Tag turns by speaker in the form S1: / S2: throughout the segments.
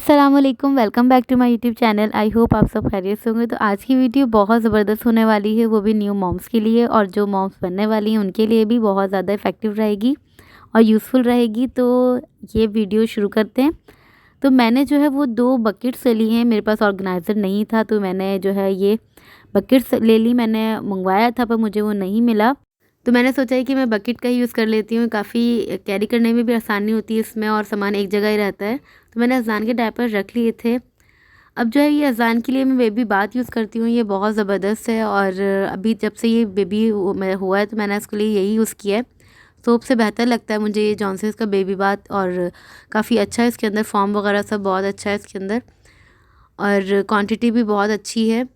S1: अस्सलाम वालेकुम, welcome back to my YouTube channel. I hope आप सब खैरियत से होंगे। तो आज की वीडियो बहुत ज़बरदस्त होने वाली है, वो भी न्यू मॉम्स के लिए, और जो मॉम्स बनने वाली हैं उनके लिए भी बहुत ज़्यादा इफ़ेक्टिव रहेगी और यूज़फुल रहेगी। तो ये वीडियो शुरू करते हैं। तो मैंने जो है वो 2 बकेट्स ले ली हैं। मेरे पास ऑर्गेनाइज़र नहीं था, तो मैंने जो है ये बकेट्स ले ली। मैंने मंगवाया था पर मुझे वो नहीं मिला, तो मैंने सोचा है कि मैं बकेट का ही यूज़ कर लेती हूँ। काफ़ी कैरी करने में भी आसानी होती है इसमें, और सामान एक जगह ही रहता है। तो मैंने अज़ान के डायपर रख लिए थे। अब जो है ये अज़ान के लिए मैं बेबी बाथ यूज़ करती हूँ, ये बहुत ज़बरदस्त है। और अभी जब से ये बेबी हुआ है तो मैंने इसके लिए यही यूज़ किया है। सोप से बेहतर लगता है मुझे ये जॉनसन्स का बेबी बाथ, और काफ़ी अच्छा है। इसके अंदर फॉर्म वगैरह सब बहुत अच्छा है इसके अंदर, और क्वांटिटी भी बहुत अच्छी है।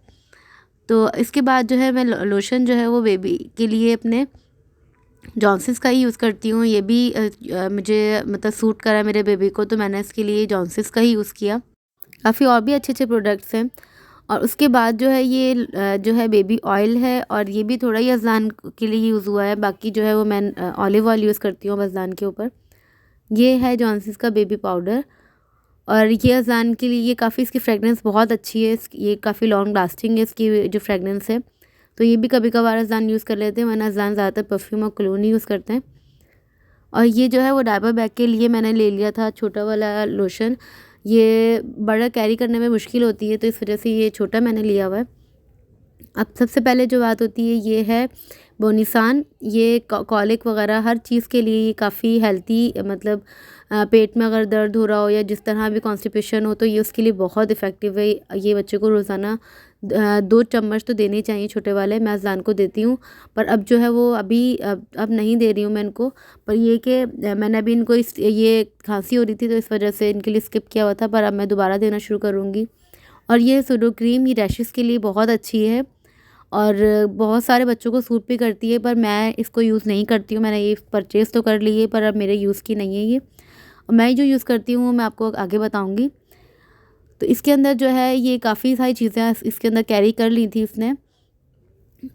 S1: तो इसके बाद जो है मैं लोशन जो है वो बेबी के लिए अपने जॉनसन्स का ही यूज़ करती हूँ। ये भी मुझे मतलब सूट करा मेरे बेबी को, तो मैंने इसके लिए जॉनसन्स का ही यूज़ किया। काफ़ी और भी अच्छे अच्छे प्रोडक्ट्स हैं। और उसके बाद जो है ये जो है बेबी ऑयल है, और ये भी थोड़ा ही अज़ान के लिए यूज़ हुआ है। बाकी जो है वो मैं ऑलिव ऑयल यूज़ करती हूँ अज़ान के ऊपर। ये है जॉनसन्स का बेबी पाउडर, और ये अज़ान के लिए ये काफ़ी इसकी फ्रेगरेंस बहुत अच्छी है। ये काफ़ी लॉन्ग लास्टिंग है इसकी जो फ्रेगरेंस है। तो ये भी कभी कभार अज़ान यूज़ कर लेते हैं, वरना अज़ान ज़्यादातर परफ्यूम और क्लोन यूज़ करते हैं। और ये जो है वो डायपर बैग के लिए मैंने ले लिया था छोटा वाला लोशन। ये बड़ा कैरी करने में मुश्किल होती है, तो इस वजह से ये छोटा मैंने लिया हुआ है। अब सबसे पहले जो बात होती है ये है बोनिसान। ये कॉलिक वगैरह हर चीज़ के लिए ये काफ़ी हेल्थी, मतलब पेट में अगर दर्द हो रहा हो या जिस तरह भी कॉन्स्टिपेशन हो, तो ये उसके लिए बहुत इफ़ेक्टिव है। ये बच्चे को रोज़ाना 2 चम्मच तो देने चाहिए छोटे वाले। मैं अज़ान को देती हूँ, पर अब जो है वो अभी अब नहीं दे रही हूँ मैं इनको। पर ये कि मैंने अभी इनको ये खांसी हो रही थी तो इस वजह से इनके लिए स्किप किया हुआ था, पर अब मैं दोबारा देना शुरू करूँगी। और ये सूडो क्रीम, ये रैशेज़ के लिए बहुत अच्छी है और बहुत सारे बच्चों को सूट भी करती है, पर मैं इसको यूज़ नहीं करती हूँ। मैंने ये परचेज़ तो कर ली है, पर अब मेरे यूज़ की नहीं है ये। और मैं जो यूज़ करती हूँ मैं आपको आगे बताऊँगी। तो इसके अंदर जो है ये काफ़ी सारी चीज़ें इसके अंदर कैरी कर ली थी इसने।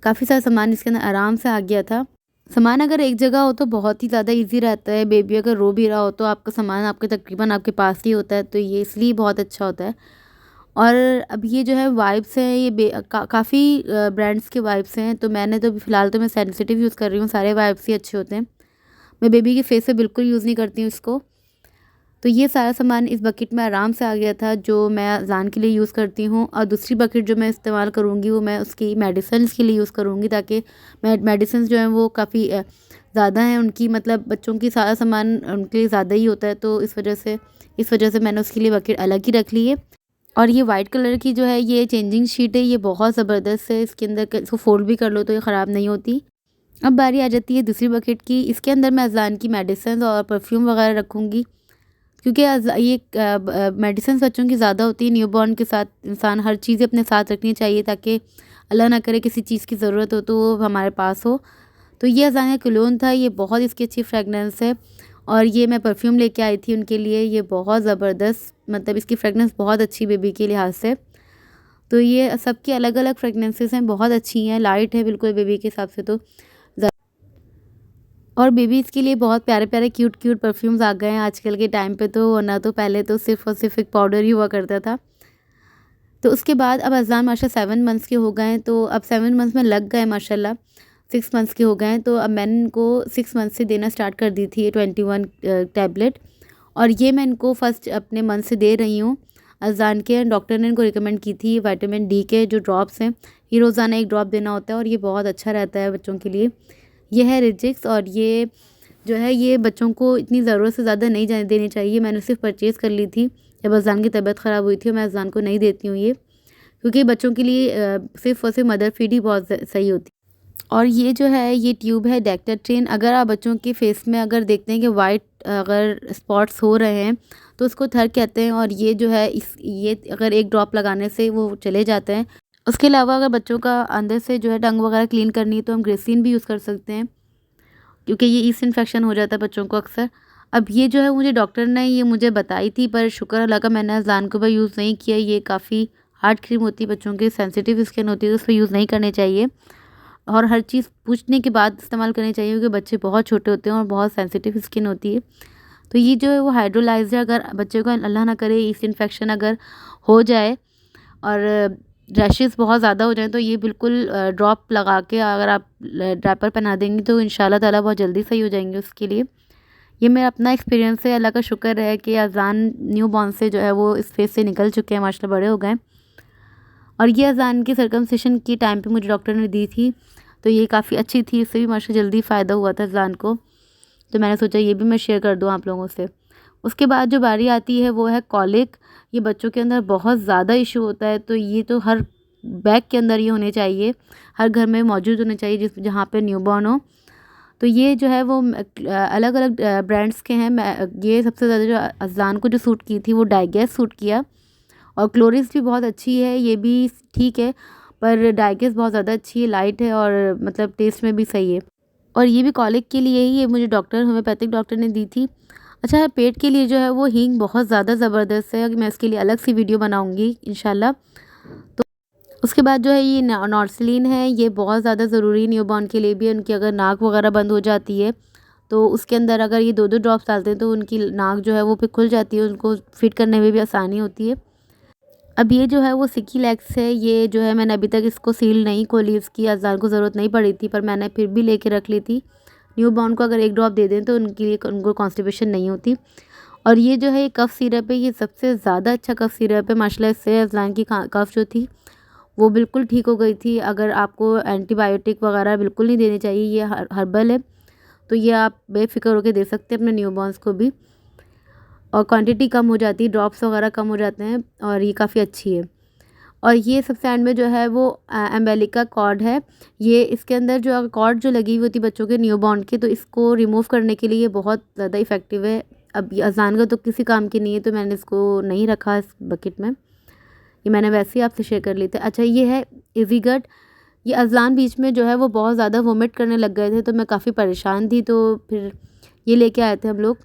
S1: काफ़ी सारा सामान इसके अंदर आराम से आ गया था। सामान अगर एक जगह हो तो बहुत ही ज़्यादा ईज़ी रहता है। बेबी अगर रो भी रहा हो तो आपका सामान आपके तकरीबन आपके पास ही होता है, तो ये इसलिए बहुत अच्छा होता है। और अब ये जो है वाइप्स हैं, ये काफ़ी ब्रांड्स के वाइप्स हैं। तो मैंने तो फ़िलहाल तो मैं सेंसिटिव यूज़ कर रही हूँ। सारे वाइप्स ही अच्छे होते हैं। मैं बेबी के फेस पे बिल्कुल यूज़ नहीं करती हूँ इसको। तो ये सारा सामान इस बकेट में आराम से आ गया था, जो मैं अज़ान के लिए यूज़ करती हूँ। और दूसरी बकेट जो मैं इस्तेमाल करूँगी वो मैं उसकी मेडिसिन्स के लिए यूज़ करूँगी, ताकि मेडिसिन्स जो हैं वो काफ़ी ज़्यादा हैं उनकी, मतलब बच्चों की सारा सामान उनके लिए ज़्यादा ही होता है। तो इस वजह से मैंने उसके लिए बकेट अलग ही रख ली है। और ये वाइट कलर की जो है ये चेंजिंग शीट है, ये बहुत ज़बरदस्त है। इसके अंदर इसको फोल्ड भी कर लो तो ये ख़राब नहीं होती। अब बारी आ जाती है दूसरी बकेट की। इसके अंदर मैं अज़ान की मेडिसिन और परफ्यूम वगैरह रखूँगी, क्योंकि ये मेडिसिन बच्चों की ज़्यादा होती है। न्यूबॉर्न के साथ इंसान हर चीज़ें अपने साथ रखनी चाहिए, ताकि अल्लाह ना करे किसी चीज़ की ज़रूरत हो तो वो हमारे पास हो। तो ये अज़ान का क्लोन था, ये बहुत इसकी अच्छी फ्रेगनेंस है। और ये मैं परफ्यूम लेके आई थी उनके लिए, ये बहुत ज़बरदस्त, मतलब इसकी फ्रेगनेंस बहुत अच्छी बेबी के लिहाज से। तो ये सबकी अलग अलग फ्रेगनेंसेस हैं, बहुत अच्छी हैं, लाइट है बिल्कुल बेबी के हिसाब से। तो और बेबीज़ के लिए बहुत प्यारे प्यारे क्यूट क्यूट परफ्यूम्स आ गए हैं आजकल के टाइम पे। तो वरना तो पहले तो सिर्फ़ और सिर्फ एक पाउडर ही हुआ करता था। तो उसके बाद अब अज़ान माशाल्लाह 7 मंथ्स के हो गए हैं, तो अब 7 मंथ्स में लग गए माशाल्लाह। 6 मंथ्स के हो गए हैं, तो अब मैंने इनको 6 मंथ से देना स्टार्ट कर दी थी ये 21 टैबलेट। और ये मैं इनको फर्स्ट अपने मंथ से दे रही हूँ। अज़ान के डॉक्टर ने इनको रिकमेंड की थी विटामिन डी के जो ड्रॉप्स हैं, ये रोज़ाना एक ड्रॉप देना होता है, और ये बहुत अच्छा रहता है बच्चों के लिए। ये है रिजिक्स, और ये जो है ये बच्चों को इतनी ज़रूरत से ज़्यादा नहीं जाने देनी चाहिए। मैंने सिर्फ परचेज़ कर ली थी जब अज़ान की तबीयत ख़राब हुई थी, और मैं अज़ान को नहीं देती हूँ ये, क्योंकि बच्चों के लिए सिर्फ़ और सिर्फ मदर फीड ही बहुत सही होती है। और ये जो है ये ट्यूब है डेक्टाट्रेन। अगर आप बच्चों के फेस में अगर देखते हैं कि वाइट अगर स्पॉट्स हो रहे हैं तो उसको थर कहते हैं, और ये जो है ये अगर एक ड्रॉप लगाने से वो चले जाते हैं। उसके अलावा अगर बच्चों का अंदर से जो है टंग वगैरह क्लीन करनी है तो हम ग्लिसरीन भी यूज़ कर सकते हैं, क्योंकि ये ईस्ट इन्फेक्शन हो जाता है बच्चों को अक्सर। अब ये जो है मुझे डॉक्टर ने ये मुझे बताई थी, पर शुक्र अल्लाह का मैंने अज़ान के ऊपर यूज़ नहीं किया। ये काफ़ी हार्ड क्रीम होती है, बच्चों की सेंसिटिव स्किन होती है, तो उस पर यूज़ नहीं करनी चाहिए। और हर चीज़ पूछने के बाद इस्तेमाल करनी चाहिए, क्योंकि बच्चे बहुत छोटे होते हैं और बहुत सेंसिटिव स्किन होती है। तो ये जो है वो हाइड्रोलाइज़र अगर बच्चे को अल्लाह ना करे ईस्ट इन्फेक्शन अगर हो जाए और रैशेस बहुत ज़्यादा हो जाएँ तो ये बिल्कुल ड्रॉप लगा के अगर आप रैपर पहना देंगी तो इंशाल्लाह ताला बहुत जल्दी सही हो जाएंगे उसके लिए। ये मेरा अपना एक्सपीरियंस है, अल्लाह का शुक्र है कि अज़ान न्यू बॉर्न से जो है वो इस फेज़ से निकल चुके हैं, माशाल्लाह बड़े हो गए। और ये अज़ान की सर्कमसिशन की टाइम पे मुझे डॉक्टर ने दी थी, तो ये काफ़ी अच्छी थी, इससे भी माशाल्लाह जल्दी फ़ायदा हुआ था अज़ान को। तो मैंने सोचा ये भी मैं शेयर कर दूँ आप लोगों से। उसके बाद जो बारी आती है वो है कॉलिक। ये बच्चों के अंदर बहुत ज़्यादा इशू होता है, तो ये तो हर बैग के अंदर ये होने चाहिए, हर घर में मौजूद होने चाहिए जिस जहाँ पे न्यूबॉर्न हो। तो ये जो है वो अलग-अलग ब्रांड्स के हैं। मैं ये सबसे ज़्यादा जो अज़लान को जो सूट की थी वो डाइगेस सूट किया, और क्लोरिस भी बहुत अच्छी है, ये भी ठीक है, पर डाइगेस बहुत ज़्यादा अच्छी है, लाइट है और मतलब टेस्ट में भी सही है। और ये भी कॉलिक के लिए ही ये मुझे डॉक्टर होम्योपैथिक डॉक्टर ने दी थी। अच्छा, पेट के लिए जो है वो हींग बहुत ज़्यादा ज़बरदस्त है, मैं इसके लिए अलग सी वीडियो बनाऊँगी इंशाल्लाह। तो उसके बाद जो है ये नॉर्सलीन है, ये बहुत ज़्यादा ज़रूरी न्यूबॉर्न के लिए भी है। उनकी अगर नाक वगैरह बंद हो जाती है तो उसके अंदर अगर ये 2-2 ड्रॉप्स डालते हैं तो उनकी नाक जो है वो फिर खुल जाती है, उनको फिट करने में भी आसानी होती है। अब ये जो है वो सिक्की लेग्स है, ये जो है मैंने अभी तक इसको सील नहीं खोली, इसकी अज़ान को ज़रूरत नहीं पड़ी थी, पर मैंने फिर भी लेके रख ली थी। न्यूबॉर्न को अगर 1 ड्रॉप दे दें तो उनके लिए उनको कॉन्स्टिपेशन नहीं होती। और ये जो है ये कफ़ सिरप है, ये सबसे ज़्यादा अच्छा कफ़ सिरप है माशाल्लाह। इससे अज़लान की कफ़ जो थी वो बिल्कुल ठीक हो गई थी। अगर आपको एंटीबायोटिक वगैरह बिल्कुल नहीं देनी चाहिए, ये हर्बल है, तो ये आप बेफ़िक्र होकर दे सकते हैं अपने न्यूबॉर्न्स को भी, और क्वांटिटी कम हो जाती है, ड्रॉप्स वगैरह कम हो जाते हैं, और ये काफ़ी अच्छी है। और ये सबसे एंड में जो है वो एम्बेलिका कॉर्ड है। ये इसके अंदर जो कॉर्ड जो लगी हुई होती है बच्चों के न्यूबॉर्न की, तो इसको रिमूव करने के लिए ये बहुत ज़्यादा इफ़ेक्टिव है। अब ये अज़ान का तो किसी काम की नहीं है, तो मैंने इसको नहीं रखा इस बकेट में, ये मैंने वैसे ही आपसे शेयर कर ली थी। अच्छा, ये है इज़ी गट। ये अज़लान बीच में जो है वो बहुत ज़्यादा वोमिट करने लग गए थे, तो मैं काफ़ी परेशान थी, तो फिर ये लेके आए थे हम लोग।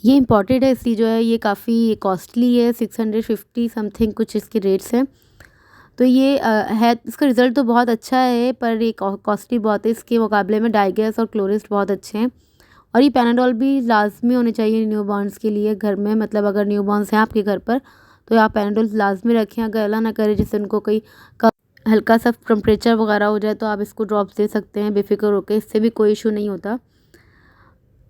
S1: ये इम्पोर्टेड है, इसलिए जो है ये काफ़ी कॉस्टली है, 650 समथिंग कुछ इसके रेट्स हैं। तो ये है, इसका रिज़ल्ट तो बहुत अच्छा है, पर ये कॉस्टली बहुत है। इसके मुकाबले में डाइगेस और क्लोरिस्ट बहुत अच्छे हैं। और ये पैनाडोल भी लाजमी होने चाहिए न्यूबॉर्न्स के लिए घर में, मतलब अगर न्यूबॉर्न्स हैं आपके घर पर तो आप पैनाडोल लाजमी रखें। अगर अल्लाह ना करे जैसे उनको कोई हल्का सा टेम्परेचर वगैरह हो जाए तो आप इसको ड्रॉप्स दे सकते हैं बेफिक्र होकर, इससे भी कोई इशू नहीं होता।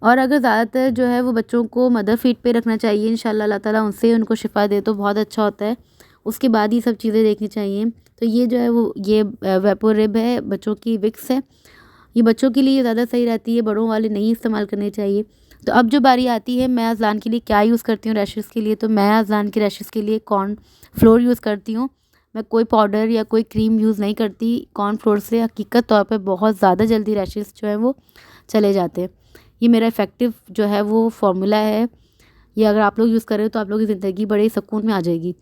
S1: और अगर ज़्यादातर जो है वो बच्चों को मदर फीड पे रखना चाहिए, इंशाल्लाह अल्लाह ताला उनसे उनको शिफा दे तो बहुत अच्छा होता है। उसके बाद ये सब चीज़ें देखनी चाहिए। तो ये जो है वो ये वेपोरिब है, बच्चों की विक्स है, ये बच्चों के लिए ज़्यादा सही रहती है, बड़ों वाले नहीं इस्तेमाल करने चाहिए। तो अब जो बारी आती है मैं अज़लान के लिए क्या यूज़ करती हूँ रैशेज़ के लिए, तो मैं अज़लान के रैशेज़ के लिए कॉर्न फ्लोर यूज़ करती हूँ। मैं कोई पाउडर या कोई क्रीम यूज़ नहीं करती। कॉर्न फ्लोर से हकीकत तौर पे बहुत ज़्यादा जल्दी रैशेज़ जो है वो चले जाते हैं। ये मेरा इफ़ेक्टिव जो है वो फ़ॉर्मूला है। ये अगर आप लोग यूज़ करें तो आप लोगों की ज़िंदगी बड़े सुकून में आ जाएगी।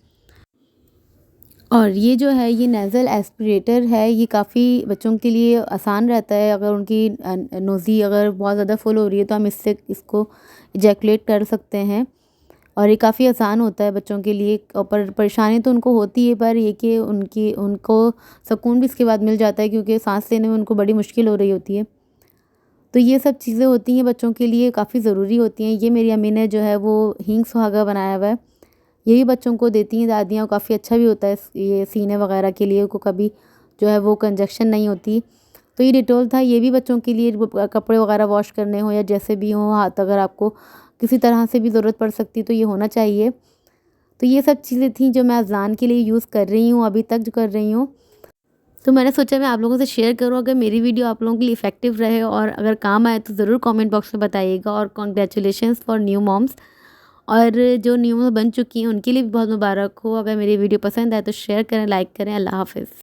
S1: और ये जो है ये नेज़ल एस्पिरेटर है, ये काफ़ी बच्चों के लिए आसान रहता है। अगर उनकी नोज़ी अगर बहुत ज़्यादा फुल हो रही है तो हम इससे इसको इजैकुलेट कर सकते हैं, और ये काफ़ी आसान होता है बच्चों के लिए। पर परेशानी तो उनको होती है, पर ये कि उनको सुकून भी इसके बाद मिल जाता है, क्योंकि सांस लेने में उनको बड़ी मुश्किल हो रही होती है। तो ये सब चीज़ें होती हैं बच्चों के लिए काफ़ी ज़रूरी होती हैं। ये मेरी अम्मी ने जो है वो हींग सुहागा बनाया हुआ है, ये भी बच्चों को देती हैं दादियाँ, और काफ़ी अच्छा भी होता है ये सीने वगैरह के लिए, को कभी जो है वो कंजक्शन नहीं होती। तो ये डिटॉल था, ये भी बच्चों के लिए कपड़े वगैरह वॉश करने हो या जैसे भी हो, हाथ अगर आपको किसी तरह से भी ज़रूरत पड़ सकती तो ये होना चाहिए। तो ये सब चीज़ें थी जो मैं अज़लान के लिए यूज़ कर रही हूँ, अभी तक जो कर रही हूँ। तो मैंने सोचा मैं आप लोगों से शेयर करूँ, अगर मेरी वीडियो आप लोगों के लिए इफ़ेक्टिव रहे और अगर काम आए तो ज़रूर कमेंट बॉक्स में बताइएगा। और कांग्रेचुलेशंस फॉर न्यू मॉम्स, और जो न्यू बन चुकी हैं उनके लिए भी बहुत मुबारक हो। अगर मेरी वीडियो पसंद आए तो शेयर करें, लाइक करें। अल्लाह हाफ़िज़।